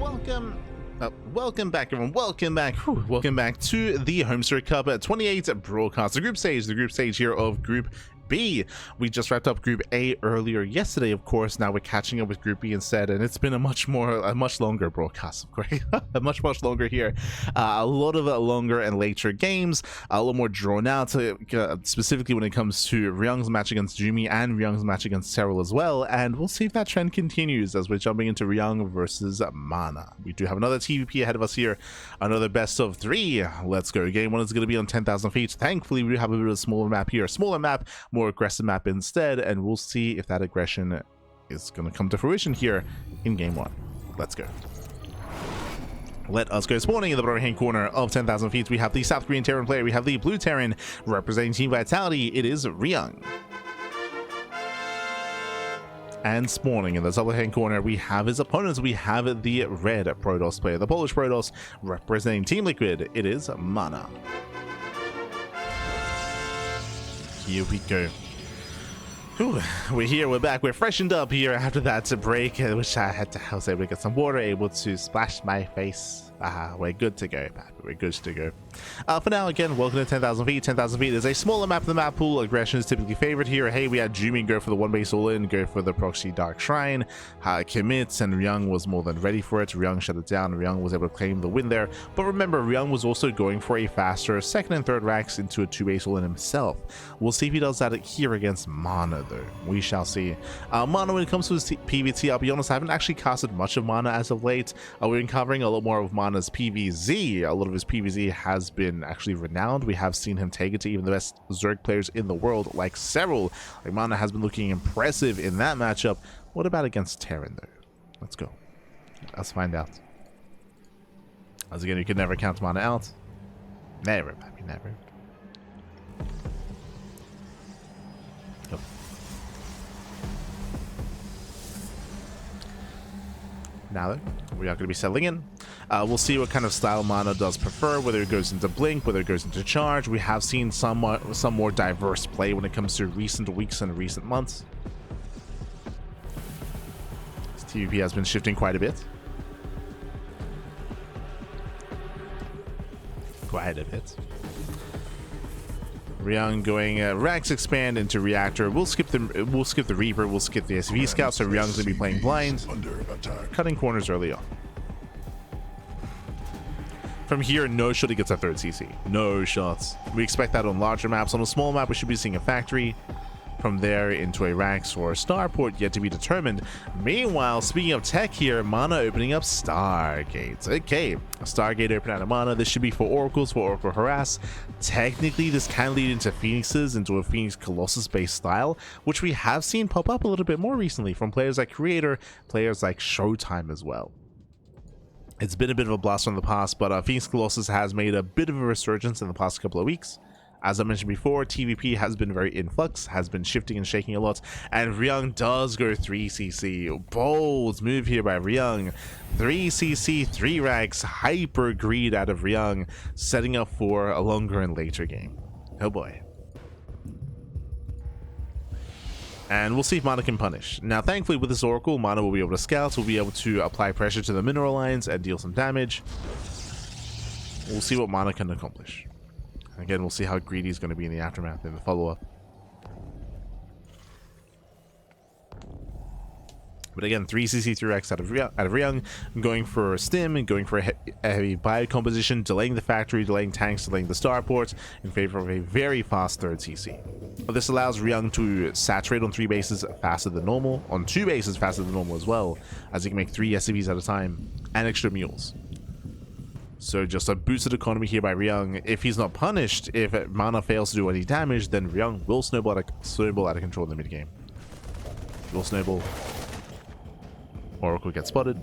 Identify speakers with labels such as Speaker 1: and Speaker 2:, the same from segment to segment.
Speaker 1: Welcome back, everyone. Welcome back to the HomeStory Cup 28 broadcast, the group stage here of Group B. We just wrapped up Group A earlier yesterday, of course. Now we're catching up with Group B instead, and it's been a much longer broadcast, great. much longer here. A lot of longer and later games, a lot more drawn out, specifically when it comes to Ryung's match against Jumi and Ryung's match against Serral as well. And we'll see if that trend continues as we're jumping into Ryung versus MaNa. We do have another TVP ahead of us here, another best of 3. Let's go. Game 1 is going to be on 10,000 feet. Thankfully, we have a bit of a smaller map here, more aggressive map instead, and we'll see if that aggression is going to come to fruition here in game 1. Let's go. Let us go. Spawning in the bottom hand corner of 10,000 feet, we have the South Korean Terran player, we have the blue Terran representing Team Vitality. It is Ryung. And spawning in the top hand corner, we have his opponents. We have the red Protoss player, the Polish Protoss representing Team Liquid. It is MaNa. Here we go. Whew, we're here, we're back, we're freshened up here after that break, which I was able to get some water, able to splash my face. We're good to go, baby. We're good to go. For now, again, welcome to 10,000 feet. 10,000 feet is a smaller map than the map pool. Aggression is typically favored here. Hey, we had Jumi go for the one base all in, go for the proxy Dark Shrine, commits, and Ryung was more than ready for it. Ryung shut it down. Ryung was able to claim the win there. But remember, Ryung was also going for a faster second and third racks into a two base all in himself. We'll see if he does that here against MaNa, though. We shall see. MaNa, when it comes to his PvT, I'll be honest, I haven't actually casted much of MaNa as of late. We've been covering a lot more of MaNa's PvZ. A lot of his PvZ has been actually renowned. We have seen him take it to even the best Zerg players in the world, like Serral. Like, MaNa has been looking impressive in that matchup. What about against Terran, though? Let's go. Let's find out. As again, you can never count MaNa out. Never, baby, never. Yep. Now though, we are going to be settling in. We'll see what kind of style MaNa does prefer, whether it goes into blink, whether it goes into charge. We have seen some more diverse play when it comes to recent weeks and recent months. This TVP has been shifting quite a bit. Ryung going Rax expand into reactor. We'll skip the Reaper. We'll skip the SV scout. So Ryung's gonna be playing blind, cutting corners early on. From here, no shot he gets a third CC. No shots. We expect that on larger maps. On a small map, we should be seeing a factory. From there into a Rax or a starport yet to be determined. Meanwhile, speaking of tech here, MaNa opening up Stargates. Okay, a Stargate open out of MaNa. This should be for Oracles, for Oracle Harass. Technically, this can lead into Phoenixes, into a Phoenix Colossus based style, which we have seen pop up a little bit more recently from players like Creator, players like Showtime as well. It's been a bit of a blast from the past, but Phoenix Colossus has made a bit of a resurgence in the past couple of weeks. As I mentioned before, TVP has been very in flux, has been shifting and shaking a lot, and Ryung does go 3cc. Bold move here by Ryung. 3cc, 3 racks, hyper greed out of Ryung, setting up for a longer and later game. Oh boy. And we'll see if MaNa can punish. Now, thankfully, with this Oracle, MaNa will be able to scout, will be able to apply pressure to the mineral lines and deal some damage. We'll see what MaNa can accomplish. Again, we'll see how greedy he's going to be in the aftermath, in the follow-up. But again, 3cc 3x out of Ryung, going for stim and going for a heavy bio composition, delaying the factory, delaying tanks, delaying the starports in favor of a very fast third CC. But this allows Ryung to saturate on 3 bases faster than normal, on 2 bases faster than normal as well, as he can make 3 SCVs at a time and extra mules. So just a boosted economy here by Ryung. If he's not punished, if MaNa fails to do any damage, then Ryung will snowball out of control in the mid game. Will snowball. Oracle gets spotted.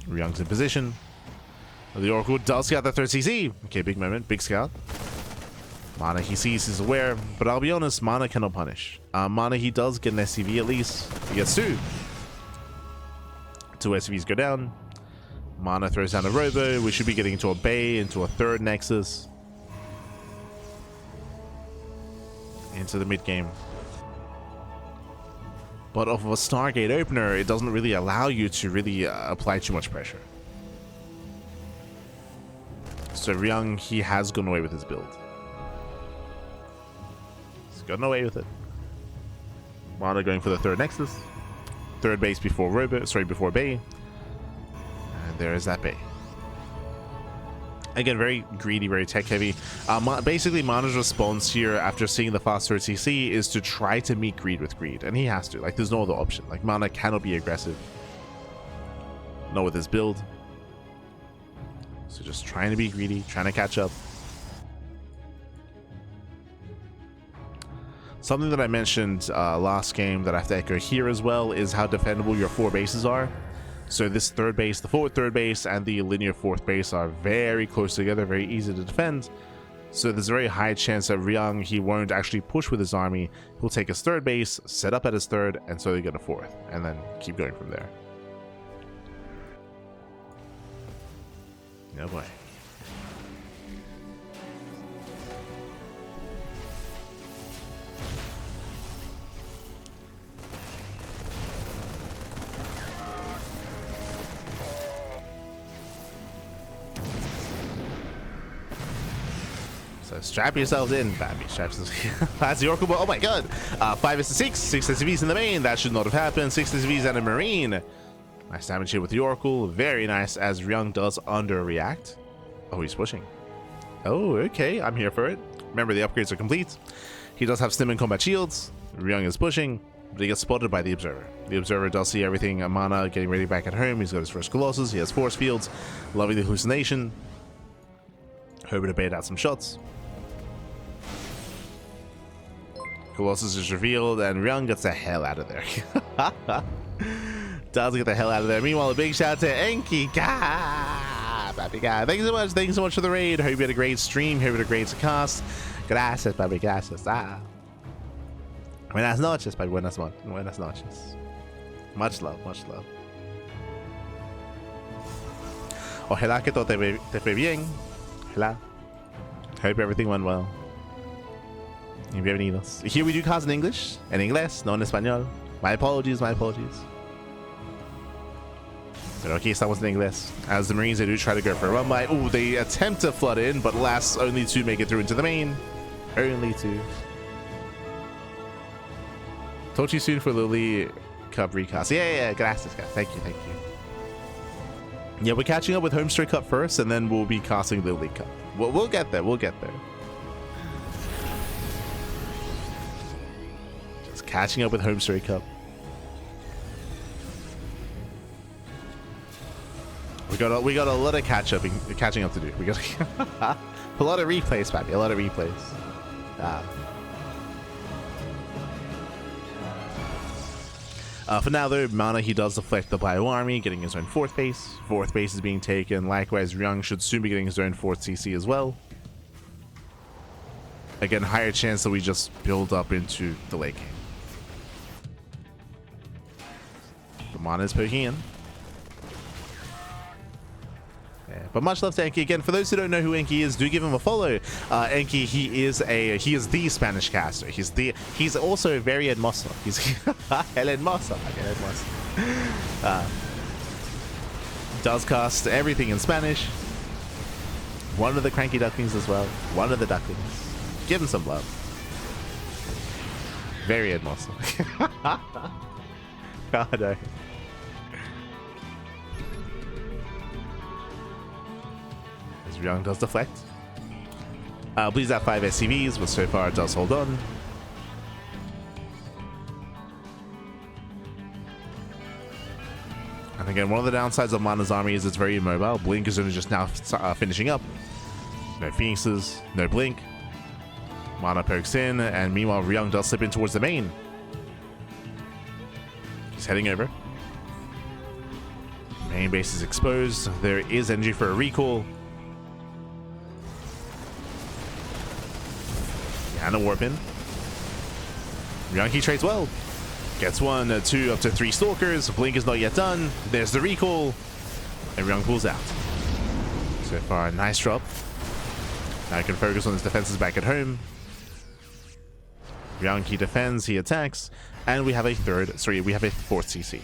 Speaker 1: Ryung's in position. The Oracle does get the third CC. Okay, big moment, big scout. MaNa, he sees, he's aware, but I'll be honest, MaNa cannot punish. MaNa, he does get an SCV at least. He gets 2. 2 SCVs go down. MaNa throws down a Robo. We should be getting into a Bay, into a third Nexus. Into the mid game. But off of a Stargate opener, it doesn't really allow you to really apply too much pressure. So Ryung, he has gone away with his build. He's gotten away with it. MaNa going for the third Nexus. Third base before before Bay. And there is that Bay. Again, very greedy, very tech heavy. Basically, MaNa's response here after seeing the faster CC is to try to meet greed with greed. And he has to. Like, there's no other option. Like, MaNa cannot be aggressive. Not with his build. So just trying to be greedy, trying to catch up. Something that I mentioned last game that I have to echo here as well is how defendable your 4 bases are. So this third base, the forward third base and the linear fourth base are very close together, very easy to defend. So there's a very high chance that Ryung, he won't actually push with his army. He'll take his third base, set up at his third, and so they get a fourth, and then keep going from there. No boy. So strap yourselves in, baby. That's the Oracle. Oh my god. 5 SC6, 6 SCVs in the main. That should not have happened. 6 SCVs and a Marine. Nice damage here with the Oracle. Very nice as Ryung does underreact. Oh, he's pushing. Oh, okay. I'm here for it. Remember, the upgrades are complete. He does have stim and combat shields. Ryung is pushing, but he gets spotted by the Observer. The Observer does see everything. MaNa getting ready back at home. He's got his first Colossus. He has force fields. Loving the hallucination. Hoping to bait out some shots. Colossus is revealed, and Ryung gets the hell out of there. Does get the hell out of there. Meanwhile, a big shout out to Enki. Baby God. Thank you so much. Thank you so much for the raid. Hope you had a great stream. Hope you had a great cast. Gracias, baby. Gracias. Buenas noches, baby. Buenas noches. Much love. Much love. Ojalá que todo te fue bien. Ojalá. Hope everything went well. Bienvenidos. Here we do cast in English. En inglés, no en español. My apologies, my apologies. But okay, estamos en inglés. As the Marines, they do try to go for a run by. Ooh, they attempt to flood in, but last only 2 make it through into the main. Only 2. Talk to you soon for Lily Cup recast. Yeah, gracias, guys. Thank you. Yeah, we're catching up with HomeStory Cup first, and then we'll be casting Lily Cup. We'll get there. Just catching up with HomeStory Cup. We got a lot of catching up to do. We got a lot of replays, baby. A lot of replays. For now, though, MaNa, he does deflect the Bio Army, getting his own 4th base. 4th base is being taken. Likewise, Ryung should soon be getting his own 4th CC as well. Again, higher chance that we just build up into the late game. The MaNa is poking in. Yeah, but much love to Enki. Again, for those who don't know who Enki is, do give him a follow. Enki, he is the Spanish caster. He's also very hermoso. He's el hermoso. Does cast everything in Spanish. One of the CranKy Ducklings as well. One of the Ducklings. Give him some love. Very hermoso. God, no. Ryung does deflect. Bleeds out 5 SCVs, but so far it does hold on. And again, one of the downsides of MaNa's army is it's very immobile. Blink is only just now finishing up. No Phoenixes, no Blink. MaNa pokes in, and meanwhile Ryung does slip in towards the main. He's heading over. Main base is exposed. There is energy for a recall. And a warp in. Ryung, he trades well. Gets 1, 2, up to 3 stalkers. Blink is not yet done. There's the recall. And Ryung pulls out. So far, a nice drop. Now he can focus on his defenses back at home. Ryung, he defends, he attacks. And we have a fourth CC.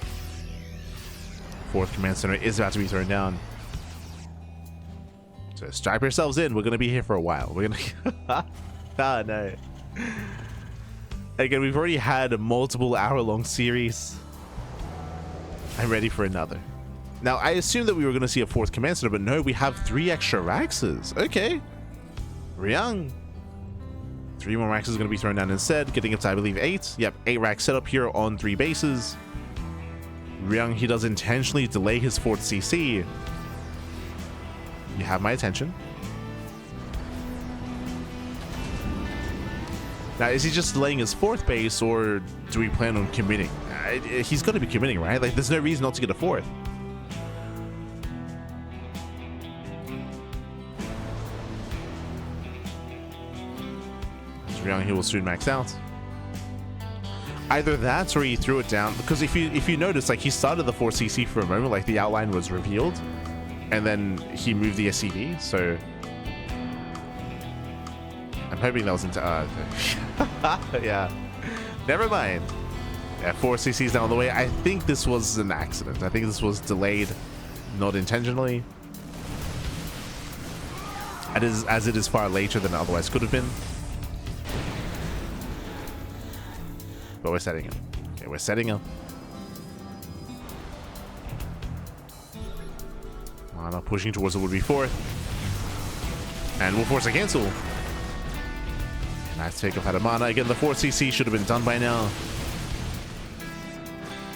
Speaker 1: Fourth command center is about to be thrown down. So strap yourselves in. We're going to be here for a while. We're going to... Ah, no. Again, we've already had a multiple hour-long series. I'm ready for another. Now, I assumed that we were going to see a fourth command center, but no, we have 3 extra Raxes. Okay. Ryung. 3 more Raxes going to be thrown down instead, getting up to, I believe, 8. Yep, 8 racks set up here on 3 bases. Ryung, he does intentionally delay his 4th CC. You have my attention. Now, is he just delaying his 4th base, or do we plan on committing? He's going to be committing, right? Like, there's no reason not to get a 4th. Ryung, he will soon max out. Either that, or he threw it down, because if you notice, like, he started the 4CC for a moment, like the outline was revealed, and then he moved the SCV. So I'm hoping that was into yeah, never mind. Yeah, 4CCs down the way. I think this was an accident. I think this was delayed, not intentionally, as it is far later than it otherwise could have been. But we're setting up. Okay, we're setting up. MaNa pushing towards the would-be 4th. And we'll force a cancel. Nice takeoff out of MaNa. Again, the 4th CC should have been done by now,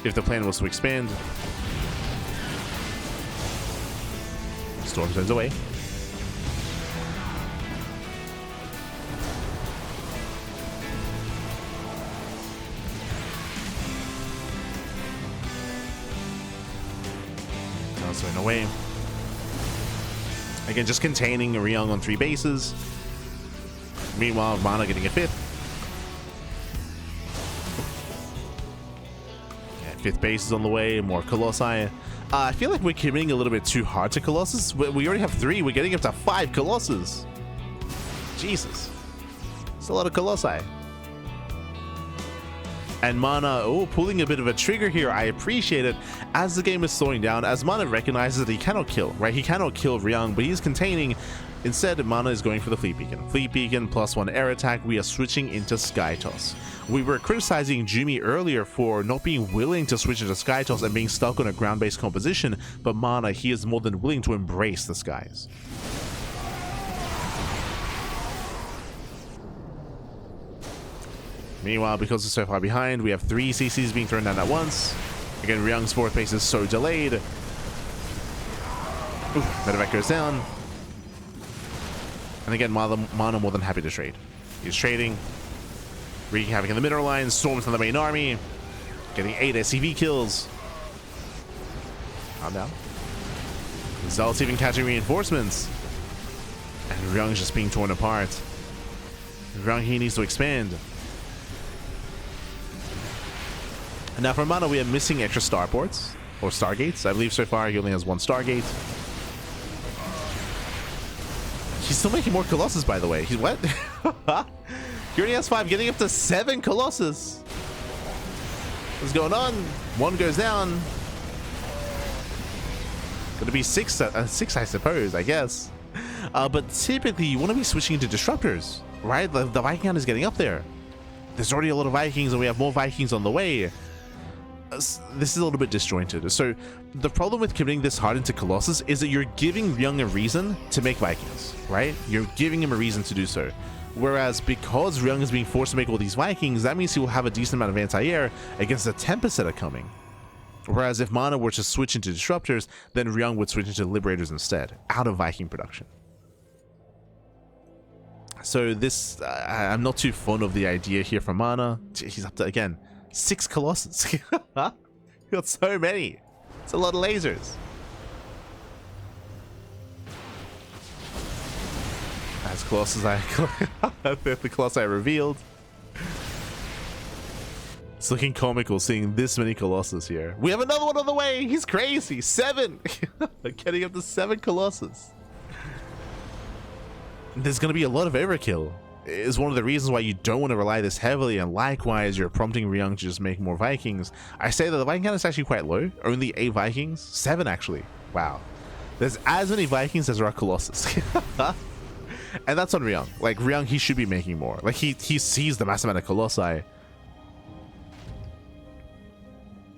Speaker 1: if the plan was to expand. Storm turns away. So in a way, again, just containing Ryung on 3 bases. Meanwhile, MaNa getting a 5th. Yeah, 5th base is on the way. More Colossi. I feel like we're committing a little bit too hard to Colossus. We already have 3. We're getting up to 5 Colossus. Jesus, it's a lot of Colossi. And MaNa, oh, pulling a bit of a trigger here. I appreciate it. As the game is slowing down, as MaNa recognizes that he cannot kill, right? He cannot kill Ryung, but he's containing. Instead, MaNa is going for the Fleet Beacon. Fleet Beacon +1 air attack. We are switching into Sky Toss. We were criticizing Jumi earlier for not being willing to switch into Sky Toss and being stuck on a ground-based composition, but MaNa, he is more than willing to embrace the skies. Meanwhile, because we're so far behind, we have 3 CCs being thrown down at once. Again, Ryung's 4th base is so delayed. Ooh, Medevac goes down. And again, MaNa more than happy to trade. He's trading. Wreaking havoc in the middle line. Storms on the main army. Getting 8 SCV kills. Calm down. Zealot's even catching reinforcements. And Ryung's just being torn apart. Ryung, he needs to expand. And now for MaNa, we are missing extra starports, or stargates. I believe so far he only has 1 stargate. He's still making more Colossus, by the way. He's what? He already has 5, getting up to 7 Colossus. What's going on? 1 goes down. Gonna be 6, I suppose, I guess. But typically, you want to be switching into disruptors, right? The Viking count is getting up there. There's already a lot of Vikings, and we have more Vikings on the way. This is a little bit disjointed. So the problem with committing this hard into Colossus is that you're giving Ryung a reason to make Vikings, right? You're giving him a reason to do so. Whereas because Ryung is being forced to make all these Vikings, that means he will have a decent amount of anti-air against the Tempests that are coming. Whereas if MaNa were to switch into Disruptors, then Ryung would switch into Liberators instead, out of Viking production. So this, I'm not too fond of the idea here from MaNa. He's up to, again, 6 Colossus. He got so many. It's a lot of lasers. As Colossus the Colossi revealed. It's looking comical seeing this many Colossus here. We have another one on the way. He's crazy. 7. Getting up to 7 Colossus. There's going to be a lot of overkill. is one of the reasons why you don't want to rely this heavily, and likewise you're prompting Ryung to just make more Vikings. I say that the Viking count is actually quite low, only 8 Vikings, 7 actually. Wow, there's as many Vikings as there are Colossus. And that's on Ryung. Like Ryung, he should be making more. Like he sees the massive amount of Colossi.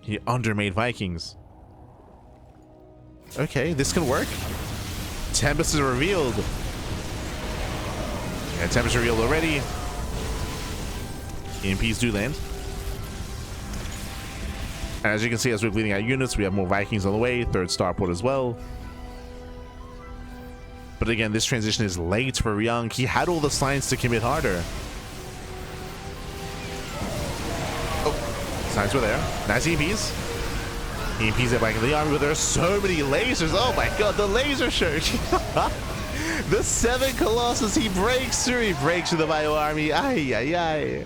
Speaker 1: He undermade Vikings. Okay, this can work. Tempest is revealed. Yeah, Tempest revealed already. EMPs do land. And as you can see, as we're bleeding out units, we have more Vikings on the way. 3rd starport as well. But again, this transition is late for Ryung. He had all the signs to commit harder. Oh, signs were there. Nice EMPs. EMPs are back in the army, but there are so many lasers. Oh my god, the laser show. The 7 Colossus, he breaks through the Bio army. Ay, ay, ay.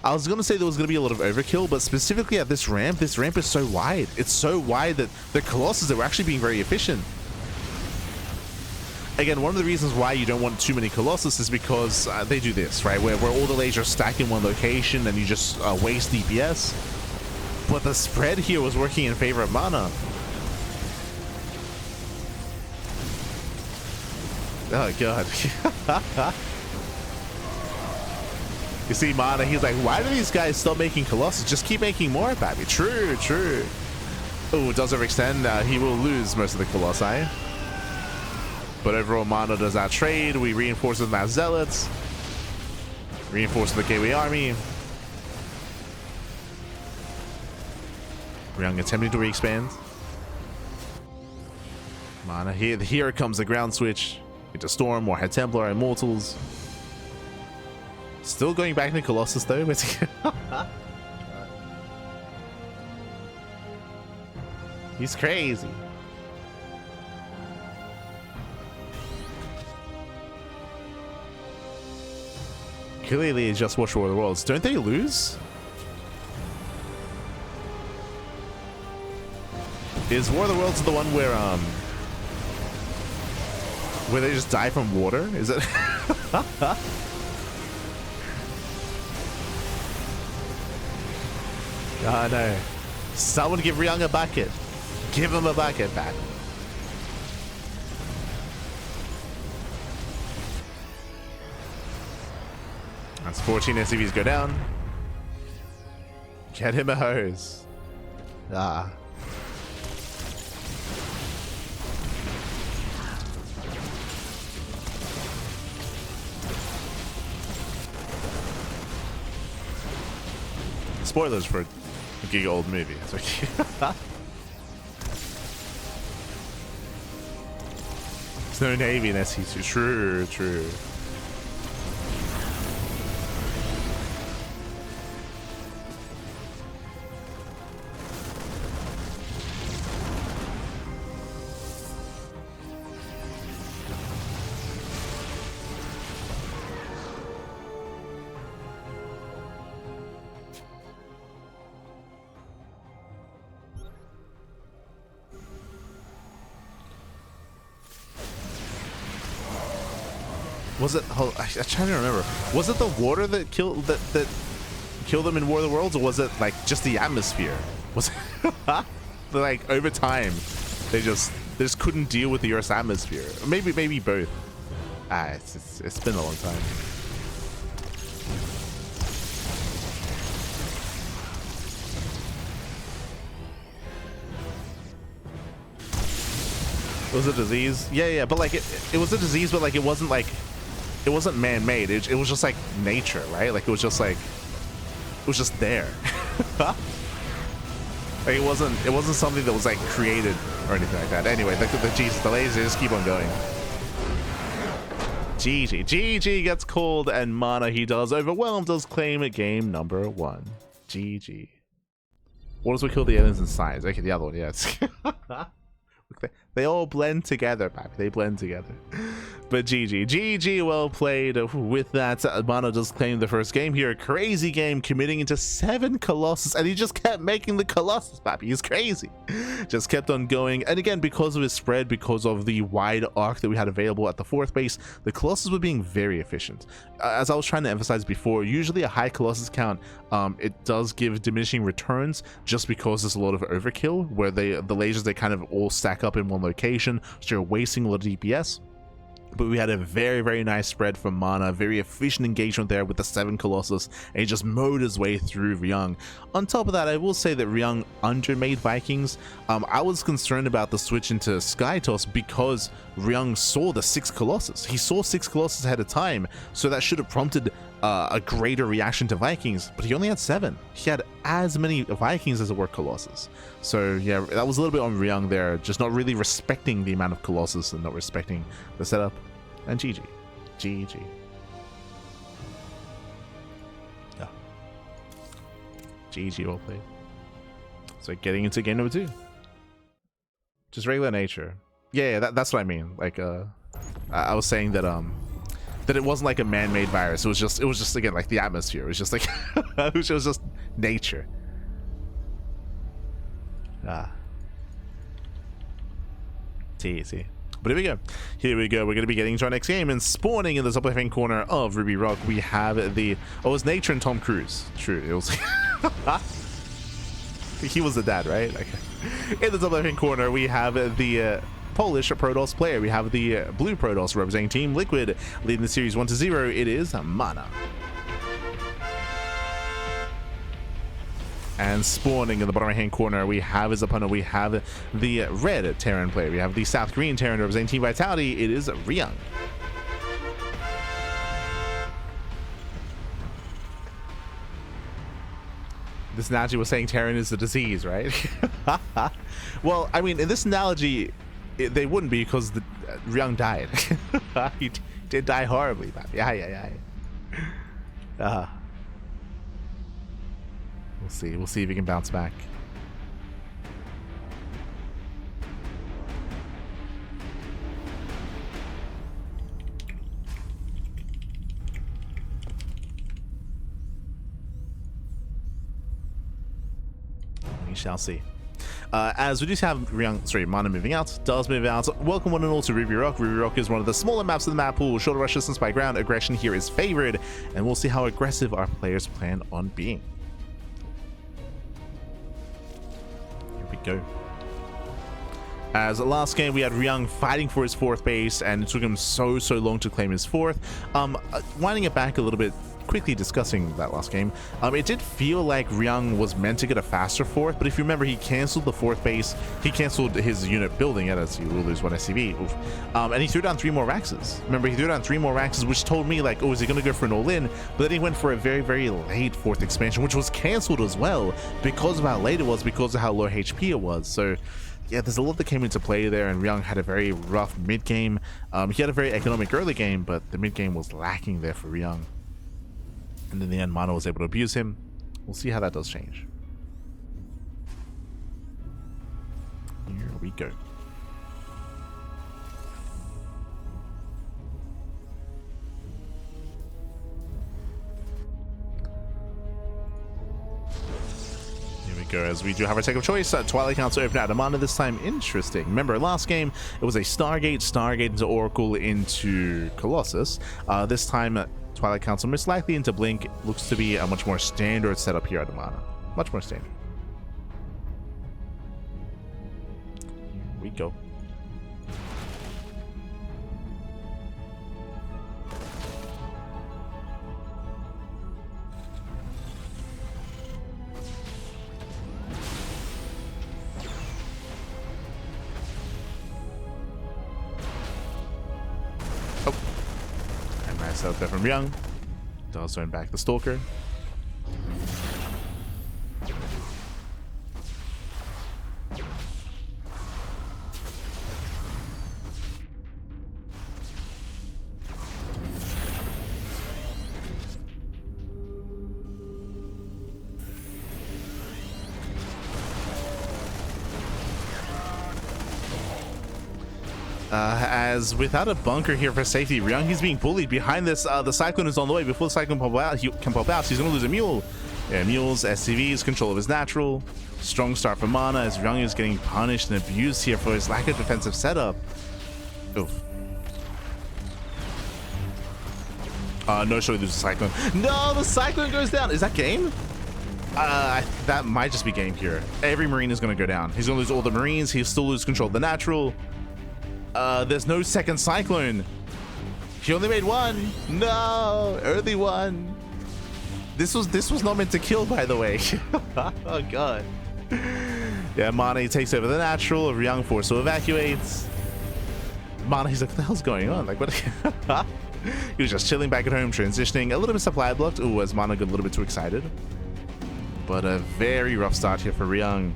Speaker 1: I was going to say there was going to be a lot of overkill, but specifically at this ramp is so wide. It's so wide that the Colossus are actually being very efficient. Again, one of the reasons why you don't want too many Colossus is because they do this, right? Where all the lasers stack in one location and you just waste DPS. But the spread here was working in favor of MaNa. Oh god. You see MaNa, he's like, why do these guys stop making Colossus? Just keep making more, baby. True, true. Oh, does overextend. He will lose most of the Colossi. But overall, MaNa does our trade. We reinforce with mass zealots. Reinforce the Gateway army. Ryung attempting to re-expand. MaNa, here comes the ground switch. Into Storm, Warhead Templar, Immortals. Still going back to Colossus though. He's crazy. Clearly just watch War of the Worlds. Don't they lose? Is War of the Worlds the one where they just die from water? Is it? Oh no. Someone give Ryung a bucket. Give him a bucket back. That's 14 SCVs go down. Get him a hose. Ah. Spoilers for a giga old movie. There's no Navy in SC2. True, true. Was it? I'm trying to remember. Was it the water that killed that killed them in War of the Worlds, or was it like just the atmosphere? Was it like over time they just couldn't deal with the Earth's atmosphere? Or maybe both. It's been a long time. It was a disease. Yeah, but like it was a disease, but like it wasn't man-made. It was just like nature, right? Like it was just there. Like it wasn't something that was like created or anything like that. Anyway, the lasers just keep on going. GG gets called, and MaNa, he does overwhelm, does claim at game number 1. GG. What will kill the aliens in size? Okay, the other one, yes. They all blend together, baby. They blend together. But GG, well played. With that, MaNa does claim the first game here. Crazy game, committing into 7 Colossus, and he just kept making the Colossus, papi. He's crazy. Just kept on going, and again, because of his spread, because of the wide arc that we had available at the 4th base, the Colossus were being very efficient. As I was trying to emphasize before, usually a high Colossus count, it does give diminishing returns just because there's a lot of overkill, where the lasers, they kind of all stack up in one location, so you're wasting a lot of DPS. But we had a very, very nice spread from MaNa, very efficient engagement there with the 7 Colossus, and he just mowed his way through Ryung. On top of that, I will say that Ryung undermade Vikings. I was concerned about the switch into Skytoss because Ryung saw the 6 Colossus. He saw 6 Colossus ahead of time, so that should have prompted a greater reaction to Vikings, but he only had 7. He had as many Vikings as there were Colossus. So yeah, that was a little bit on Ryung there, just not really respecting the amount of Colossus and not respecting the setup. And GG. Yeah. GG, well played. So getting into game number 2. Just regular nature. Yeah, that's what I mean. Like, I was saying that, that it wasn't like a man-made virus. It was just again, like the atmosphere. It was just like, it was just nature. Easy. But here we go. We're going to be getting into our next game, and spawning in the top left-hand corner of Ruby Rock, we have the... Oh, it was Nature and Tom Cruise. True, it was... He was the dad, right? Okay. In the top left-hand corner, we have the... Polish Protoss player. We have the blue Protoss representing Team Liquid, leading the series 1-0. It is MaNa. And spawning in the bottom right hand corner, we have his opponent. We have the red Terran player. We have the South Korean Terran representing Team Vitality. It is Ryung. This analogy was saying Terran is a disease, right? Well, I mean, in this analogy, they wouldn't be, because the Ryung died. He did die horribly. Yeah. We'll see if he can bounce back. We shall see. As we do have MaNa moving out, does move out. Welcome one and all to Ruby Rock. Ruby Rock is one of the smaller maps of the map pool. Shorter rush distance by ground. Aggression here is favored, and we'll see how aggressive our players plan on being. Here we go. As last game, we had Ryung fighting for his 4th base, and it took him so long to claim his 4th. Winding it back a little bit, quickly discussing that last game, it did feel like Ryung was meant to get a faster 4th, but if you remember, he canceled the 4th base. He canceled his unit building it, as he will lose 1 SCV. Oof. And he threw down 3 more Raxes. Remember, he threw down 3 more Raxes, which told me, like, oh, is he going to go for an all-in? But then he went for a very late 4th expansion, which was canceled as well, because of how late it was, because of how low HP it was. So yeah, there's a lot that came into play there, and Ryung had a very rough mid-game. He had a very economic early game, but the mid-game was lacking there for Ryung. And in the end, MaNa was able to abuse him. We'll see how that does change. Here we go. As we do have our take of choice. Twilight Council open out to MaNa this time. Interesting. Remember, last game, it was a Stargate into Oracle into Colossus. This time, Twilight Council most likely into Blink. Looks to be a much more standard setup here at MaNa. Much more standard. Here we go. Out there from Ryung. Does turn back the Stalker. As without a bunker here for safety, Ryung, he's being bullied behind this. The Cyclone is on the way. Before the Cyclone can pop out, he's going to lose a mule. Yeah, mules, SCVs, control of his natural. Strong start for MaNa as Ryung is getting punished and abused here for his lack of defensive setup. Oof. No, surely loses Cyclone. No, the Cyclone goes down. Is that game? That might just be game here. Every Marine is going to go down. He's going to lose all the Marines. He'll still lose control of the natural. There's no second Cyclone. He only made one. No, early one. This was not meant to kill, by the way. Oh god. Yeah, MaNa takes over the natural. Ryung forced to evacuate. MaNa, he's like, what the hell's going on? Like, what? He was just chilling back at home, transitioning. A little bit supply blocked. Ooh, as MaNa got a little bit too excited. But a very rough start here for Ryung.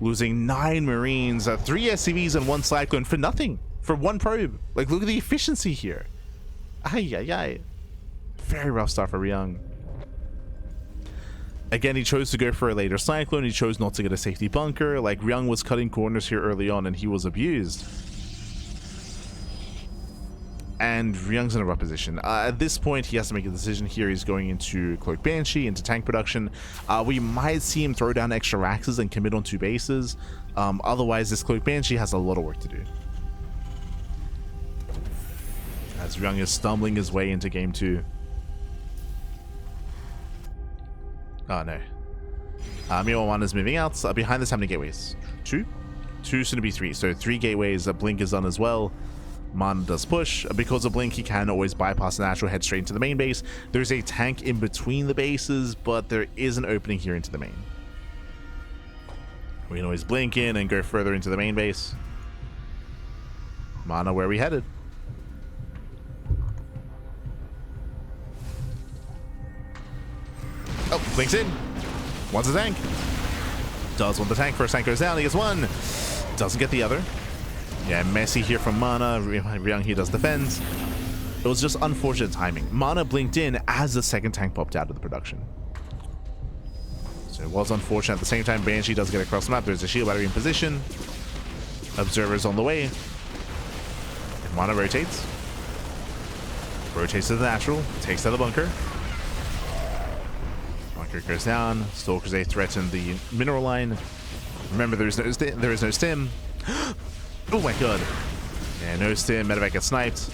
Speaker 1: Losing 9 Marines, 3 SCVs, and 1 Cyclone for nothing. For 1 probe. Like, look at the efficiency here. Ay, ay, ay. Very rough start for Ryung. Again, he chose to go for a later Cyclone. He chose not to get a safety bunker. Like, Ryung was cutting corners here early on, and he was abused. And Ryung's in a rough position. At this point, he has to make a decision here. He's going into Cloak Banshee, into tank production. We might see him throw down extra Raxes and commit on 2 bases. Otherwise, this Cloak Banshee has a lot of work to do. As Ryung is stumbling his way into game 2. Oh no. Meanwhile, MaNa is moving out. Behind this, how many gateways? 2? 2, soon to be 3. So 3 gateways. A blink is done as well. MaNa does push. Because of blink, he can always bypass the natural, head straight into the main base. There's a tank in between the bases, but there is an opening here into the main. We can always blink in and go further into the main base. MaNa, where are we headed? Oh, blinks in. Wants a tank. Does want the tank. First tank goes down. He gets 1. Doesn't get the other. Yeah, messy here from MaNa. Ryung here does defend. It was just unfortunate timing. MaNa blinked in as the second tank popped out of the production. So it was unfortunate. At the same time, Banshee does get across the map. There's a shield battery in position. Observers on the way. And MaNa rotates. Rotates to the natural. Takes out the bunker. Bunker goes down. Stalkers, they threaten the mineral line. Remember, there is no stim. Oh my god. Yeah, no stim. Medevac gets sniped.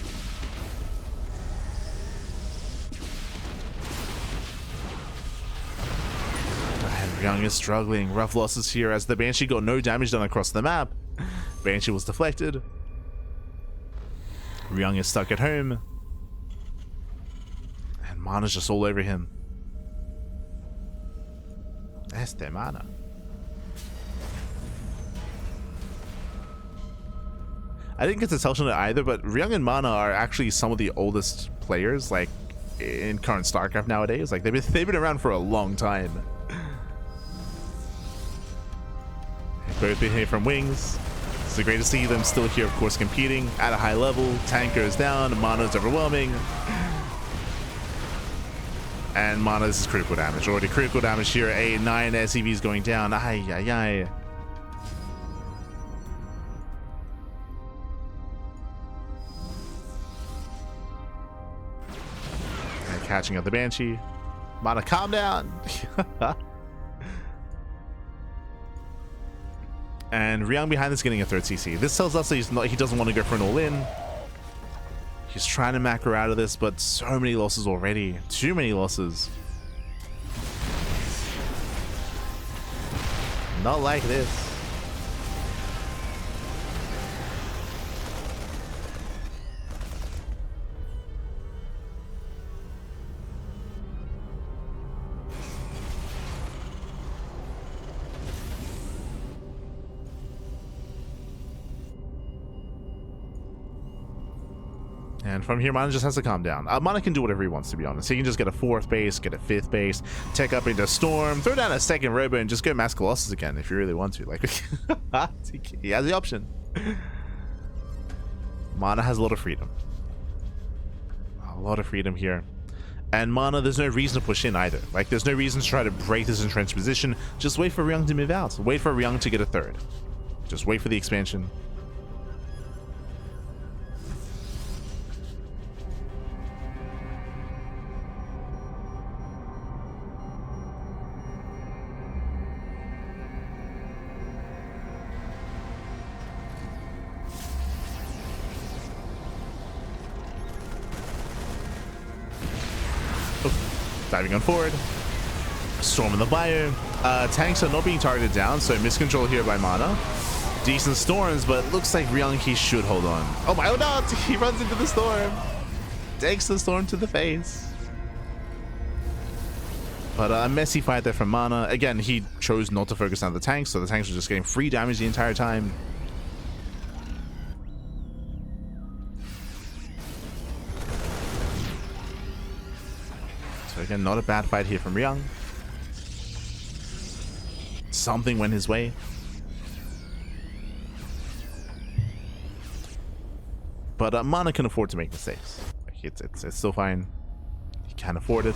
Speaker 1: And Ryung is struggling. Rough losses here as the Banshee got no damage done across the map. Banshee was deflected. Ryung is stuck at home. And MaNa's just all over him. MaNa. I didn't get to touch on it either, but Ryung and MaNa are actually some of the oldest players, like, in current StarCraft nowadays. Like, they've been around for a long time. Both been here from wings. It's great to see them still here, of course, competing at a high level. Tank goes down. MaNa's overwhelming. And MaNa's is critical damage. Already critical damage here. 9 SCVs going down. Ay, ay, ay. And catching up the Banshee. MaNa, calm down. And Ryung behind this getting a 3rd CC. This tells us that he doesn't want to go for an all-in. He's trying to macro out of this, but so many losses already. Too many losses. Not like this. And from here, MaNa just has to calm down. MaNa can do whatever he wants, to be honest. He can just get a 4th base, get a 5th base, tech up into Storm, throw down a 2nd Robo, and just go mass Colossus again if you really want to. Like, he has the option. MaNa has a lot of freedom. A lot of freedom here. And MaNa, there's no reason to push in either. Like, there's no reason to try to break this entrenched position. Just wait for Ryung to move out. Wait for Ryung to get a 3rd. Just wait for the expansion. Diving on forward. Storm in the bio. Tanks are not being targeted down, so miscontrol here by MaNa. Decent storms, but it looks like Ryung, he should hold on. Oh my, oh no, he runs into the storm. Takes the storm to the face. But a messy fight there from MaNa. Again, he chose not to focus on the tanks, so the tanks were just getting free damage the entire time. So again, not a bad fight here from Ryung. Something went his way. But MaNa can afford to make mistakes. It's still fine. He can afford it.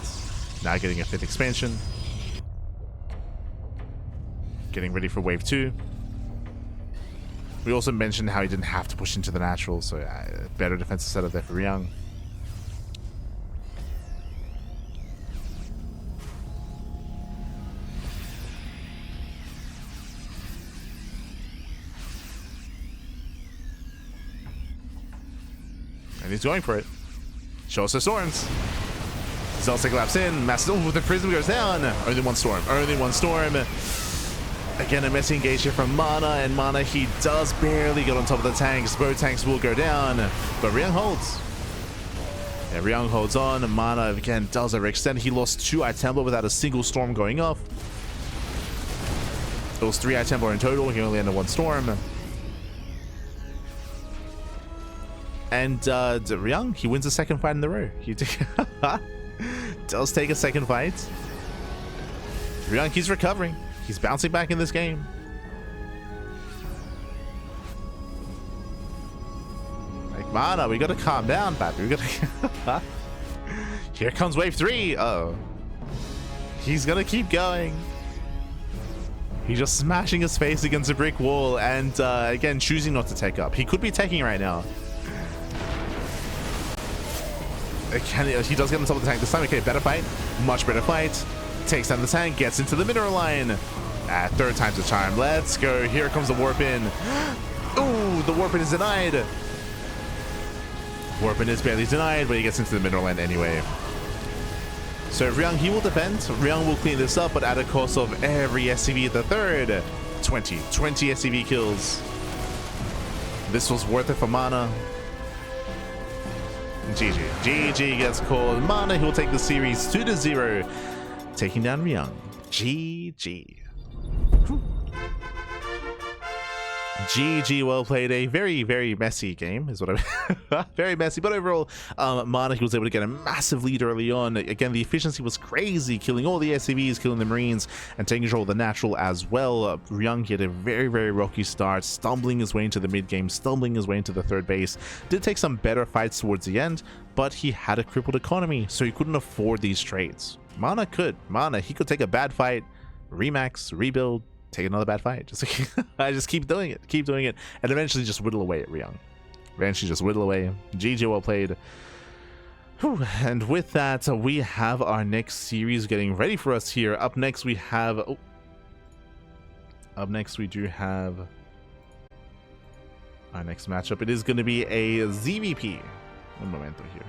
Speaker 1: Now getting a 5th expansion. Getting ready for wave 2. We also mentioned how he didn't have to push into the natural, so better defensive setup there for Ryung. And he's going for it. Shows the storms. Zelsic laps in. Massive, the prism goes down. Only one storm. Only one storm. Again, a messy engagement from MaNa. And MaNa, he does barely get on top of the tanks. Both tanks will go down. But Ryung holds. Yeah, Ryung holds on. MaNa, again, does overextend. He lost 2 item without a single storm going off. It was 3 item in total. He only ended 1 storm. And Ryung, he wins a 2nd fight in the row. He does take a 2nd fight. Ryung, he's recovering. He's bouncing back in this game. Like, MaNa, we gotta calm down, papi. We gotta. Here comes wave 3. Uh-oh. He's gonna keep going. He's just smashing his face against a brick wall and again, choosing not to take up. He could be taking right now. Again, he does get on top of the tank this time. Okay, better fight. Much better fight. Takes down the tank, gets into the mineral line. 3rd time's a charm. Let's go. Here comes the warp in. Ooh, the warp in is denied. Warp in is barely denied, but he gets into the mineral line anyway. So Ryung, he will defend. Ryung will clean this up, but at a cost of every SCV at the 3rd. 20 SCV kills. This was worth it for MaNa. GG. GG gets called. MaNa, he'll take the series 2-0, taking down Ryung. GG. Whew. GG, well played. A very, very messy game is what I very messy, but overall, MaNa, he was able to get a massive lead early on. Again, the efficiency was crazy, killing all the SCVs, killing the Marines, and taking control of the natural as well. Ryung, he had a very, very rocky start, stumbling his way into the mid game, stumbling his way into the 3rd base. Did take some better fights towards the end, but he had a crippled economy, so he couldn't afford these trades. MaNa could. MaNa, he could take a bad fight, remax, rebuild, take another bad fight. Just keep doing it, and eventually just whittle away at Ryung. Eventually just whittle away. GG, well played. Whew. And with that, we have our next series getting ready for us here. Up next, we have. Up next, we do have our next matchup. It is going to be a ZVP. Un momento here.